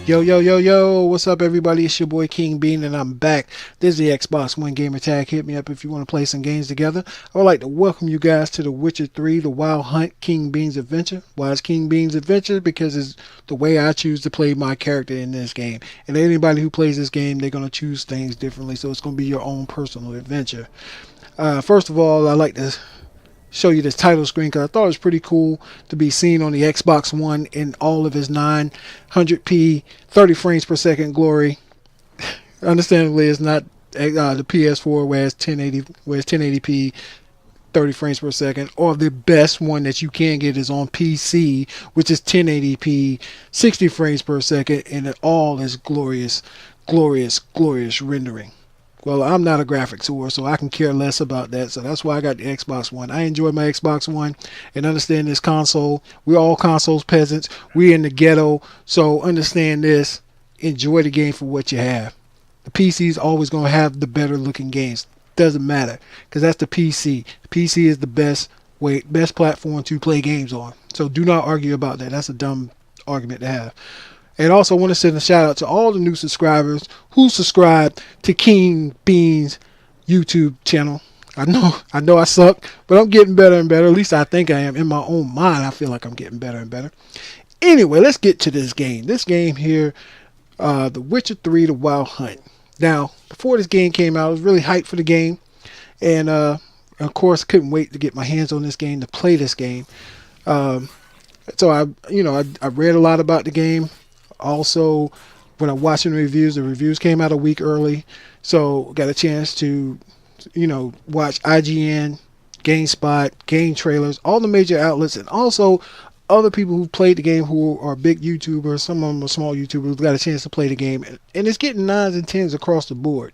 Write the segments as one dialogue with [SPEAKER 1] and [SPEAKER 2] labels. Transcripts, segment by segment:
[SPEAKER 1] Yo, yo, yo, yo, what's up, everybody? It's your boy King Bean, and I'm back. This is the Xbox One Gamer Tag. Hit me up if you want to play some games together. I would like to welcome you guys to The Witcher 3, The Wild Hunt, King Bean's Adventure. Why is King Bean's Adventure? Because it's the way I choose to play my character in this game. And anybody who plays this game, they're going to choose things differently, so it's going to be your own personal adventure. First of all, I like to show you this title screen because I thought it was pretty cool to be seen on the Xbox One in all of its 900p 30 frames per second glory. Understandably, it's not the PS4 where it's 1080p 30 frames per second, or the best one that you can get is on PC, which is 1080p 60 frames per second, and it all is glorious, glorious, glorious rendering. Well, I'm not a graphics whore, so I can care less about that. So that's why I got the Xbox One. I enjoy my Xbox One and understand this console. We're all consoles peasants. We're in the ghetto. So understand this. Enjoy the game for what you have. The PC is always going to have the better looking games. Doesn't matter because that's the PC. The PC is the best platform to play games on. So do not argue about that. That's a dumb argument to have. And also want to send a shout out to all the new subscribers who subscribe to King Bean's YouTube channel. I know I suck, but I'm getting better and better. At least I think I am. In my own mind, I feel like I'm getting better and better. Anyway, let's get to this game. This game here, The Witcher 3, The Wild Hunt. Now, before this game came out, I was really hyped for the game. And, of course, couldn't wait to get my hands on this game, to play this game. So I read a lot about the game. Also, when I'm watching the reviews came out a week early, so got a chance to, watch IGN, GameSpot, game trailers, all the major outlets, and also other people who played the game who are big YouTubers. Some of them are small YouTubers who got a chance to play the game, and it's getting 9s and 10s across the board.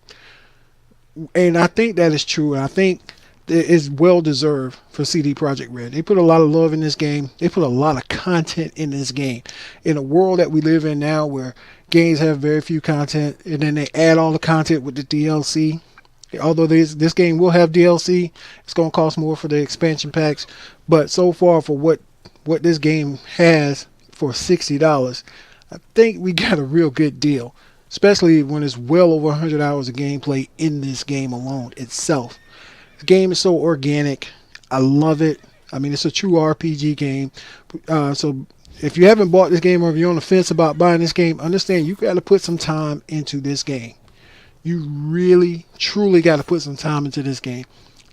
[SPEAKER 1] And I think that is true, and I think is well deserved for CD Projekt Red. They put a lot of love in this game. They put a lot of content in this game. In a world that we live in now where games have very few content, and then they add all the content with the DLC. Although this game will have DLC, it's going to cost more for the expansion packs. But so far for what this game has for $60, I think we got a real good deal. Especially when it's well over 100 hours of gameplay in this game alone itself. The game is so organic. I love it. I mean, it's a true RPG game. So if you haven't bought this game, or if you're on the fence about buying this game, understand you got to put some time into this game. You really, truly got to put some time into this game.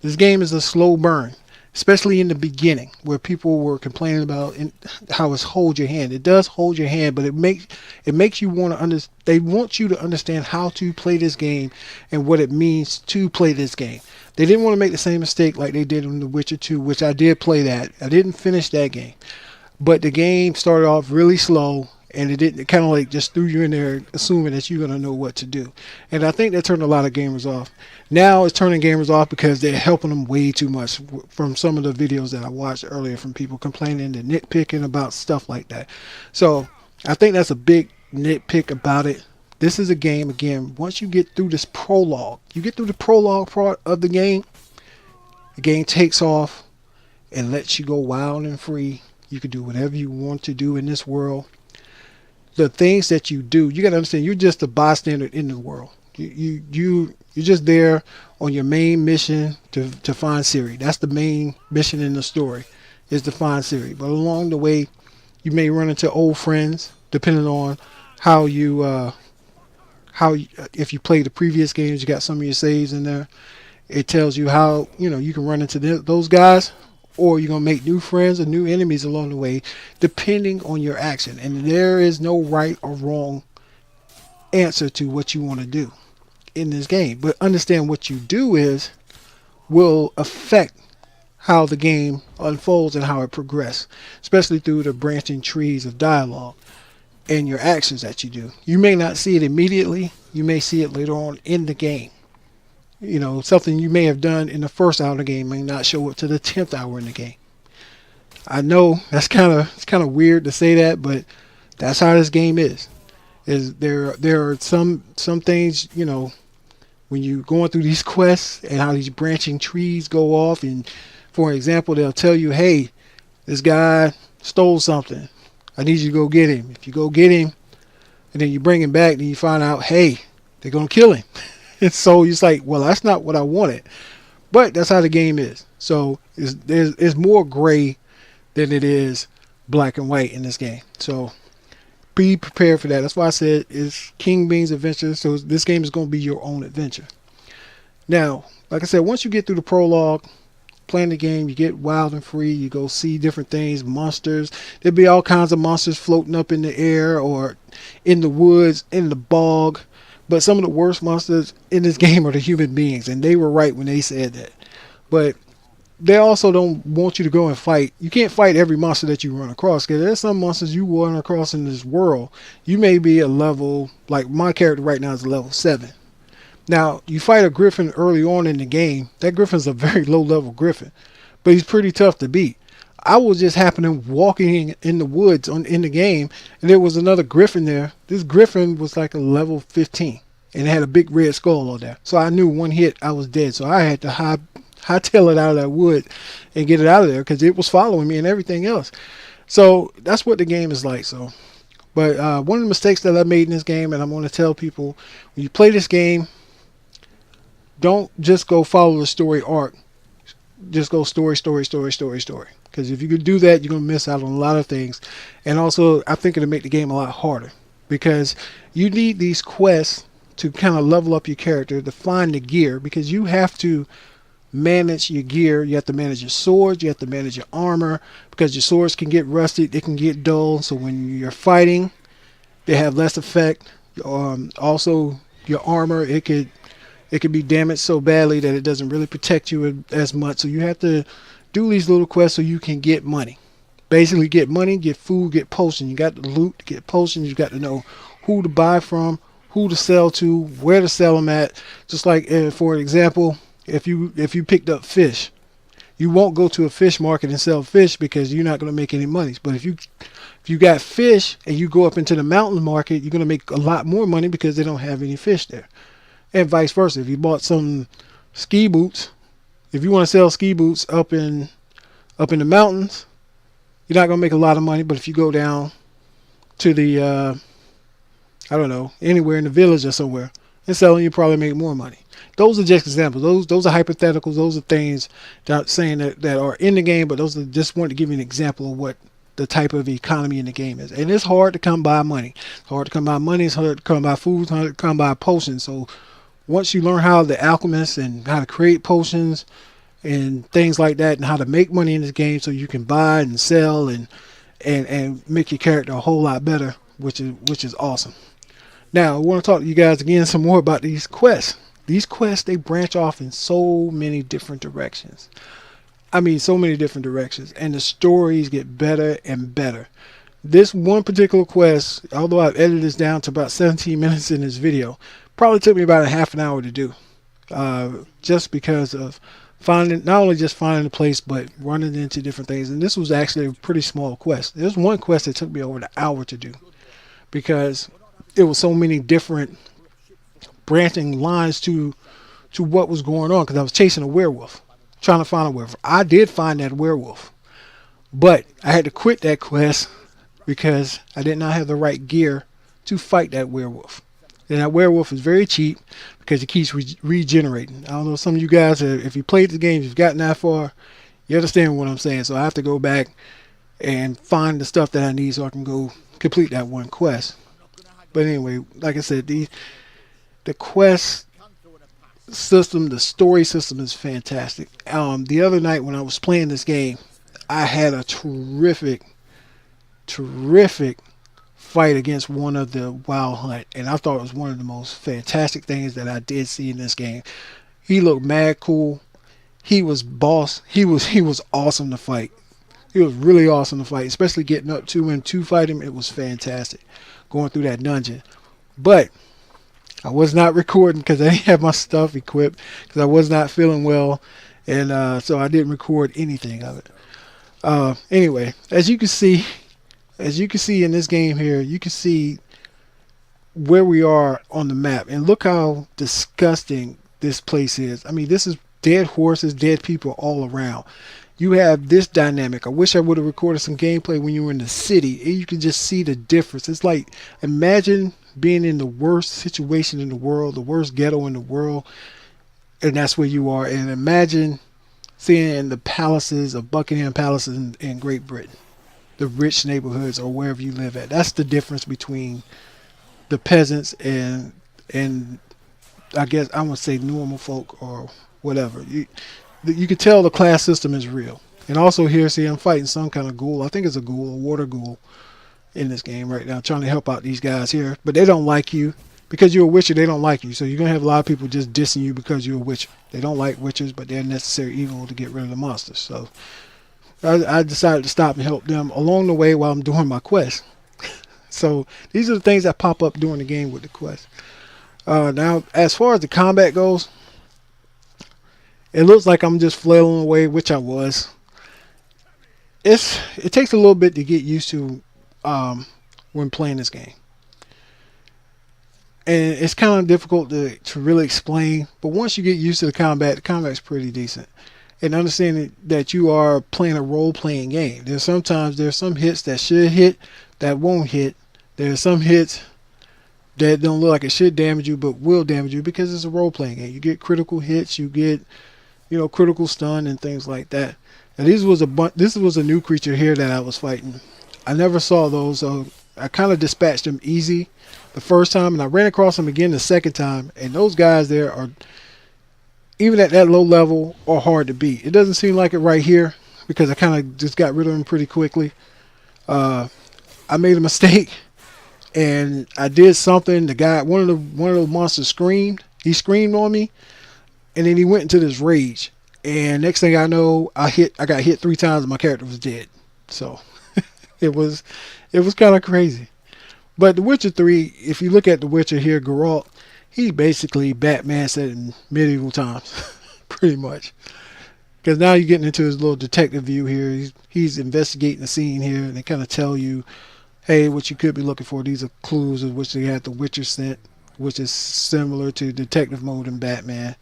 [SPEAKER 1] This game is a slow burn, especially in the beginning, where people were complaining about how it's hold your hand. It does hold your hand, but it makes you want to they want you to understand how to play this game and what it means to play this game. They didn't want to make the same mistake like they did in The Witcher 2, which I did play that. I didn't finish that game, but the game started off really slow, and it kind of like just threw you in there assuming that you're going to know what to do. And I think that turned a lot of gamers off. Now it's turning gamers off because they're helping them way too much from some of the videos that I watched earlier from people complaining and nitpicking about stuff like that. So I think that's a big nitpick about it. This is a game, again, once you get through this prologue, you get through the prologue part of the game takes off and lets you go wild and free. You can do whatever you want to do in this world. The things that you do, you got to understand, you're just a bystander in the world. You're just there on your main mission to find Ciri. That's the main mission in the story, is to find Ciri. But along the way, you may run into old friends, depending on how if you play the previous games, you got some of your saves in there. It tells you how you can run into those guys, or you're going to make new friends or new enemies along the way, depending on your action. And there is no right or wrong answer to what you want to do in this game. But understand what you do will affect how the game unfolds and how it progresses, especially through the branching trees of dialogue and your actions that you do. You may not see it immediately. You may see it later on in the game. Something you may have done in the first hour of the game may not show up to the 10th hour in the game. I know it's kind of weird to say that, but that's how this game is. There are some things, when you're going through these quests and how these branching trees go off, and for example, they'll tell you, hey, this guy stole something. I need you to go get him. If you go get him, and then you bring him back, and you find out, hey, they're gonna kill him. And so it's like, well, that's not what I wanted. But that's how the game is. So it's more gray than it is black and white in this game. So be prepared for that. That's why I said it's King Bean's adventure. So this game is going to be your own adventure. Now, like I said, once you get through the prologue, playing the game, you get wild and free. You go see different things, monsters. There'll be all kinds of monsters floating up in the air or in the woods, in the bog. But some of the worst monsters in this game are the human beings, and they were right when they said that. But they also don't want you to go and fight. You can't fight every monster that you run across, because there's some monsters you run across in this world. You may be a level, like my character right now is a level 7. Now, you fight a griffin early on in the game. That griffin's a very low level griffin, but he's pretty tough to beat. I was just happening walking in the woods in the game, and there was another griffin there. This griffin was like a level 15, and it had a big red skull on there. So I knew one hit I was dead. So I had to hightail it out of that wood and get it out of there, because it was following me and everything else. So that's what the game is like. So, but one of the mistakes that I made in this game, and I'm going to tell people, when you play this game, don't just go follow the story arc. Just go story. Because if you could do that, you're going to miss out on a lot of things. And also, I think it'll make the game a lot harder, because you need these quests to kind of level up your character, to find the gear, because you have to manage your gear. You have to manage your swords. You have to manage your armor, because your swords can get rusted. They can get dull. So when you're fighting, they have less effect. Also, your armor, it could be damaged so badly that it doesn't really protect you as much. So you have to do these little quests so you can get money. Basically get money, get food, get potions. You got to loot to get potions. You got to know who to buy from, who to sell to, where to sell them at. Just like, for example, if you picked up fish, you won't go to a fish market and sell fish, because you're not going to make any money. But if you got fish and you go up into the mountain market, you're going to make a lot more money, because they don't have any fish there. And vice versa. If you bought some ski boots, if you want to sell ski boots up in the mountains, you're not going to make a lot of money. But if you go down to the, I don't know, anywhere in the village or somewhere and selling, you probably make more money. Those are just examples. Those are hypotheticals. Those are things that I'm saying that are in the game, but those are just wanted to give you an example of what the type of economy in the game is. And it's hard to come by money. It's hard to come by money. It's hard to come by food. It's hard to come by potions. So once you learn how the alchemist and how to create potions and things like that, and how to make money in this game, so you can buy and sell and make your character a whole lot better, which is awesome. Now I want to talk to you guys again some more about these quests. These quests, they branch off in so many different directions. I mean, so many different directions, and the stories get better and better. This one particular quest, although I've edited this down to about 17 minutes in this video, probably took me about a half an hour to do, just because of not only just finding the place, but running into different things. And this was actually a pretty small quest. There's one quest that took me over an hour to do, because there was so many different branching lines to what was going on, because I was chasing a werewolf, trying to find a werewolf. I did find that werewolf, but I had to quit that quest because I did not have the right gear to fight that werewolf. And that werewolf is very cheap, because it keeps regenerating. I don't know, some of you guys, if you played the game, you've gotten that far, you understand what I'm saying. So I have to go back and find the stuff that I need so I can go complete that one quest. But anyway, like I said, the quest system, the story system is fantastic. The other night when I was playing this game, I had a terrific fight against one of the wild hunt, and I thought it was one of the most fantastic things that I did see in this game. He looked mad cool. He was boss. He was awesome to fight. He was really awesome to fight, especially getting up to him to fight him. It was fantastic going through that dungeon. But I was not recording because I didn't have my stuff equipped, because I was not feeling well, and so I didn't record anything of it. Anyway, as you can see in this game here, you can see where we are on the map, and look how disgusting this place is. I mean, this is dead horses, dead people all around. you have this dynamic. I wish I would have recorded some gameplay when you were in the city, and you can just see the difference. It's like, imagine being in the worst situation in the world, the worst ghetto in the world, and that's where you are. And imagine seeing the palaces of Buckingham Palace in Great Britain, the rich neighborhoods or wherever you live at. That's the difference between the peasants and I guess I would say normal folk or whatever. You can tell the class system is real. And also here, see, I'm fighting some kind of ghoul. I think it's a ghoul, a water ghoul in this game right now, trying to help out these guys here. But they don't like you. Because you're a witcher, they don't like you. So you're going to have a lot of people just dissing you because you're a witcher. They don't like witchers, but they're necessary evil to get rid of the monsters. So I decided to stop and help them along the way while I'm doing my quest. So these are the things that pop up during the game with the quest. Now, as far as the combat goes, it looks like I'm just flailing away, which I was. It takes a little bit to get used to when playing this game. And it's kind of difficult to really explain. But once you get used to the combat's pretty decent. And understanding that you are playing a role-playing game. There's some hits that should hit that won't hit. There's some hits that don't look like it should damage you but will damage you because it's a role-playing game. You get critical hits, you get critical stun and things like that. And this was a new creature here that I was fighting. I never saw those, so I kind of dispatched them easy the first time, and I ran across them again the second time. And those guys there are, even at that low level, are hard to beat. It doesn't seem like it right here because I kind of just got rid of them pretty quickly. I made a mistake, and I did something. The guy, one of the monsters screamed. He screamed on me, and then he went into this rage. And next thing I know, I got hit 3 times, and my character was dead. So it was kind of crazy. But The Witcher 3, if you look at The Witcher here, Geralt, he's basically Batman set in medieval times, pretty much. Because now you're getting into his little detective view here. He's investigating the scene here, and they kind of tell you, hey, what you could be looking for. These are clues of which they had the Witcher scent, which is similar to detective mode in Batman.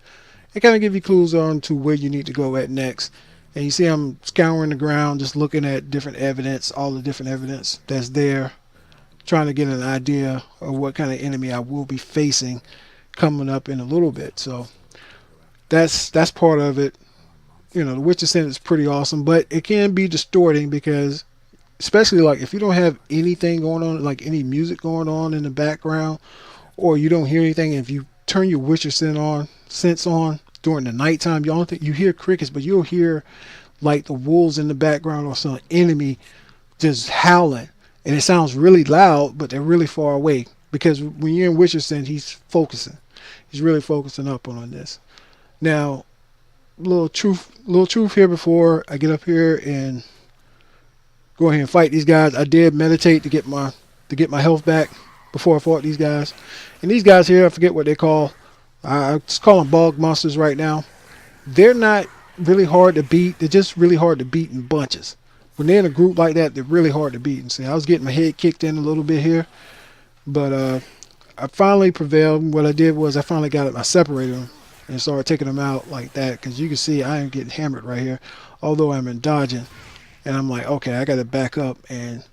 [SPEAKER 1] They kind of give you clues on to where you need to go at next. And you see I'm scouring the ground, just looking at different evidence, all the different evidence that's there, trying to get an idea of what kind of enemy I will be facing coming up in a little bit. So that's part of it. The Witcher scent is pretty awesome, but it can be distorting because, especially like if you don't have anything going on, like any music going on in the background, or you don't hear anything, and if you turn your Witcher sense on during the nighttime, you hear crickets, but you'll hear like the wolves in the background or some enemy just howling, and it sounds really loud, but they're really far away because when you're in Witcher scent, he's really focusing up on this. Now, little truth here before I get up here and go ahead and fight these guys. I did meditate to get my health back before I fought these guys. And these guys here, I forget what they call. I just call them bog monsters right now. They're not really hard to beat. They're just really hard to beat in bunches. When they're in a group like that, they're really hard to beat. And see, I was getting my head kicked in a little bit here, but I finally prevailed. What I did was I finally I separated them and started taking them out like that, because you can see I am getting hammered right here, although I'm in dodging. And I'm like, okay, I got to back up and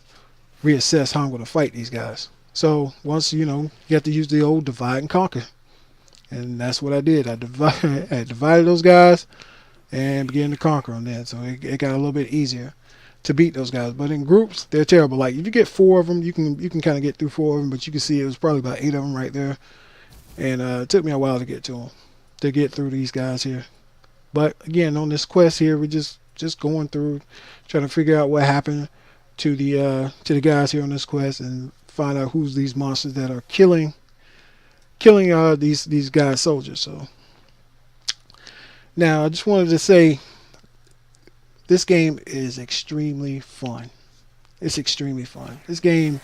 [SPEAKER 1] reassess how I'm going to fight these guys. So once, you have to use the old divide and conquer. And that's what I did. I divided those guys and began to conquer them then. So it got a little bit easier to beat those guys. But in groups, they're terrible. Like if you get 4 of them, you can kind of get through 4 of them, but you can see it was probably about 8 of them right there. And it took me a while to get to them, to get through these guys here. But again, on this quest here, we're just going through, trying to figure out what happened to the guys here on this quest and find out who's these monsters that are killing these guys soldiers. So now I just wanted to say this game is extremely fun. It's extremely fun. This game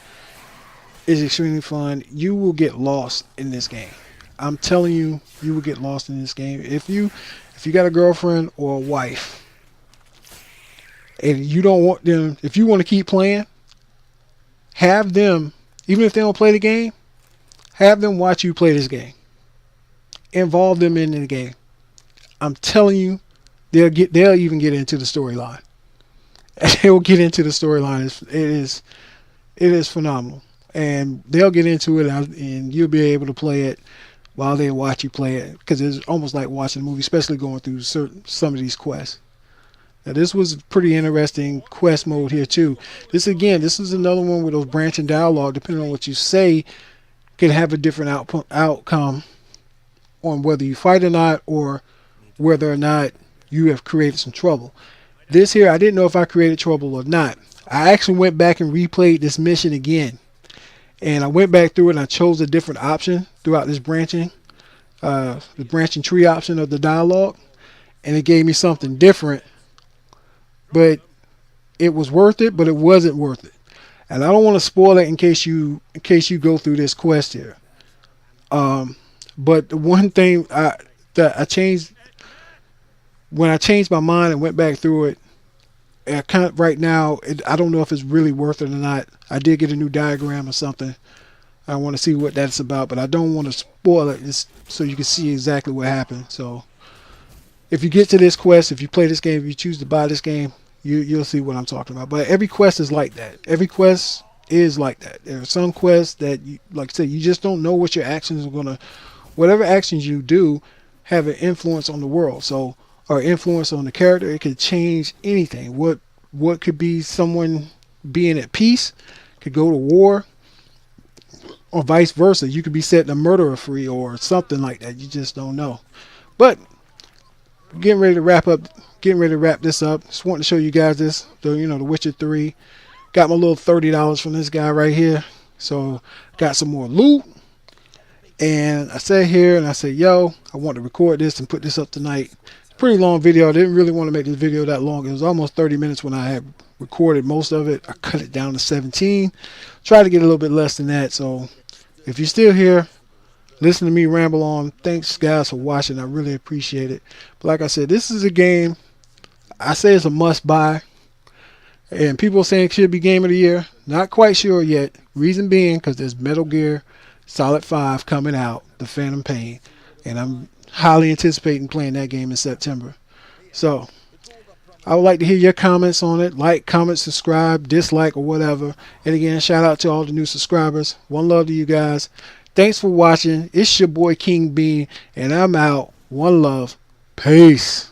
[SPEAKER 1] is extremely fun. You will get lost in this game. I'm telling you, you will get lost in this game. If you got a girlfriend or a wife and you don't want them, if you want to keep playing, have them, even if they don't play the game, have them watch you play this game. Involve them in the game. I'm telling you, They'll even get into the storyline. They'll get into the storyline. It is phenomenal, and they'll get into it, and you'll be able to play it while they watch you play it, because it's almost like watching a movie, especially going through some of these quests. Now this was pretty interesting quest mode here too. This is another one with those branching dialogue. Depending on what you say, can have a different outcome on whether you fight or not, or whether or not you have created some trouble. This here, I didn't know if I created trouble or not. I actually went back and replayed this mission again, and I went back through it and I chose a different option throughout this the branching tree option of the dialogue, and it gave me something different. But it was worth it, but it wasn't worth it. And I don't want to spoil it in case you go through this quest here. But the one thing that I changed when I changed my mind and went back through it, I kind of, right now, I don't know if it's really worth it or not. I did get a new diagram or something. I want to see what that's about, but I don't want to spoil it so you can see exactly what happened. So if you get to this quest, if you play this game, if you choose to buy this game, you'll see what I'm talking about. But every quest is like that. Every quest is like that. There are some quests that, like I said, you just don't know what your actions are gonna. Whatever actions you do have an influence on the world. So, or influence on the character. It could change anything. What could be someone being at peace could go to war, or vice versa. You could be setting a murderer free or something like that. You just don't know. But getting ready to wrap this up. Just wanting to show you guys this. The Witcher 3. Got my little $30 from this guy right here. So got some more loot. And I sat here and I said, yo, I want to record this and put this up tonight. Pretty long video. I didn't really want to make this video that long. It was almost 30 minutes when I had recorded most of it. I cut it down to 17. Try to get a little bit less than that. So if you're still here, listen to me ramble on. Thanks guys for watching. I really appreciate it. But like I said, this is a game I say it's a must buy. And people are saying it should be game of the year. Not quite sure yet. Reason being because there's Metal Gear Solid 5 coming out, The Phantom Pain. And I'm highly anticipating playing that game in September. So I would like to hear your comments on it. Like, comment, subscribe, dislike, or whatever. And again, shout out to all the new subscribers. One love to you guys. Thanks for watching. It's your boy King Bean, and I'm out. One love. Peace.